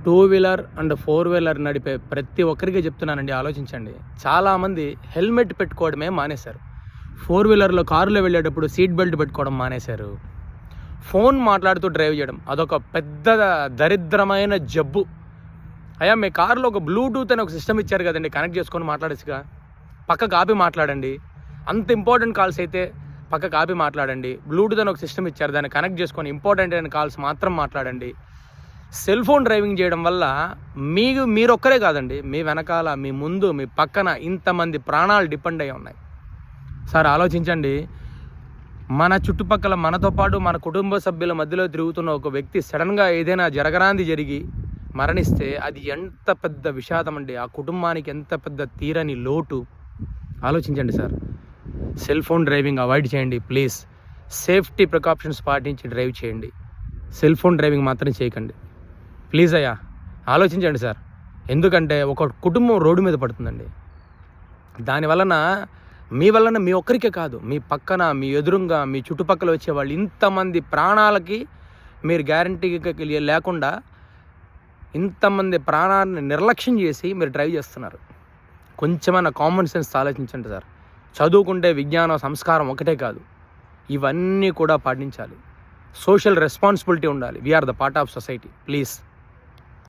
Two wheeler and four wheeler నడిపే ప్రతి ఒక్కరికి చెప్తున్నానండి, ఆలోచించండి. చాలామంది హెల్మెట్ పెట్టుకోవడమే మానేశారు. ఫోర్ వీలర్లో కారులో వెళ్ళేటప్పుడు సీట్ బెల్ట్ పెట్టుకోవడం మానేశారు. ఫోన్ మాట్లాడుతూ డ్రైవ్ చేయడం అదొక పెద్ద దరిద్రమైన జబ్బు. అయ్యా, మీ కారులో ఒక బ్లూటూత్ అని ఒక సిస్టమ్ ఇచ్చారు కదండి, కనెక్ట్ చేసుకొని మాట్లాడచ్చుగా. పక్కకు ఆపి మాట్లాడండి. అంత ఇంపార్టెంట్ కాల్స్ అయితే పక్కకు ఆపి మాట్లాడండి. బ్లూటూత్ అని ఒక సిస్టమ్ ఇచ్చారు, దాన్ని కనెక్ట్ చేసుకొని ఇంపార్టెంట్ అయిన కాల్స్ మాత్రం మాట్లాడండి. సెల్ ఫోన్ డ్రైవింగ్ చేయడం వల్ల మీరొక్కరే కాదండి, మీ వెనకాల, మీ ముందు, మీ పక్కన ఇంతమంది ప్రాణాలు డిపెండ్ అయి ఉన్నాయి. సార్ ఆలోచించండి. మన చుట్టుపక్కల మనతో పాటు మన కుటుంబ సభ్యుల మధ్యలో తిరుగుతున్న ఒక వ్యక్తి సడన్గా ఏదైనా జరగరాంది జరిగి మరణిస్తే అది ఎంత పెద్ద విషాదం అండి. ఆ కుటుంబానికి ఎంత పెద్ద తీరని లోటు. ఆలోచించండి sir. Cell phone driving avoid చేయండి ప్లీజ్. సేఫ్టీ ప్రికాషన్స్ పాటించి డ్రైవ్ చేయండి. సెల్ ఫోన్ డ్రైవింగ్ మాత్రం చేయకండి ప్లీజ్. అయ్యా ఆలోచించండి సార్. ఎందుకంటే ఒక కుటుంబం రోడ్డు మీద పడుతుందండి. దానివలన మీ ఒక్కరికే కాదు, మీ పక్కన, మీ ఎదురుగా, మీ చుట్టుపక్కల వచ్చేవాళ్ళు ఇంతమంది ప్రాణాలకి మీరు గ్యారంటీ లేకుండా ఇంతమంది ప్రాణాన్ని నిర్లక్ష్యం చేసి మీరు డ్రైవ్ చేస్తున్నారు. కొంచెమైనా కామన్ సెన్స్ ఆలోచించండి సార్. చదువుకుంటే విజ్ఞానం, సంస్కారం ఒకటే కాదు, ఇవన్నీ కూడా పాటించాలి. సోషల్ రెస్పాన్సిబిలిటీ ఉండాలి. We are the part of society please.